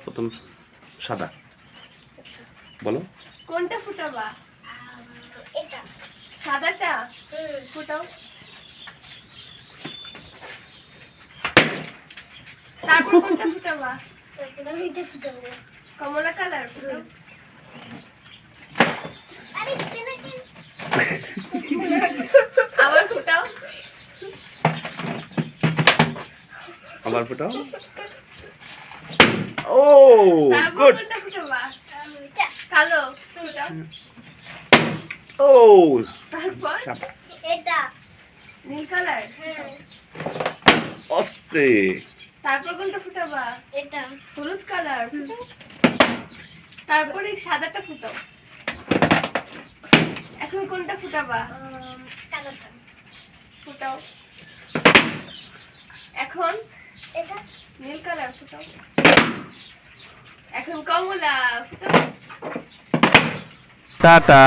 প্রথম সাদা বলো। কোনটা ফুটাবা? এটা সাদাটা ফুটাও। তারপর কোনটা ফুটাবা? তারপরে এটা ফুটাবো। কমলা কালার ফুটাও। আরে কেন কেন আবার ফুটাও। আবার ফোটাও। ও তারপর গুড। কোনটা ফুটাবা? এটা কালো ফুটাও। ও তারপর সাদা। এটা নীল কালার। অস্তে। তারপর কোনটা ফুটাবা? এটা হলুদ কালার ফুটাও। তারপরে সাদাটা ফুটাও। এখন কোনটা ফুটাবা? কালোটা ফুটাও। এখন এটা নীল কালার ফুটাও। এখন কমলা ফুটাও। টাটা।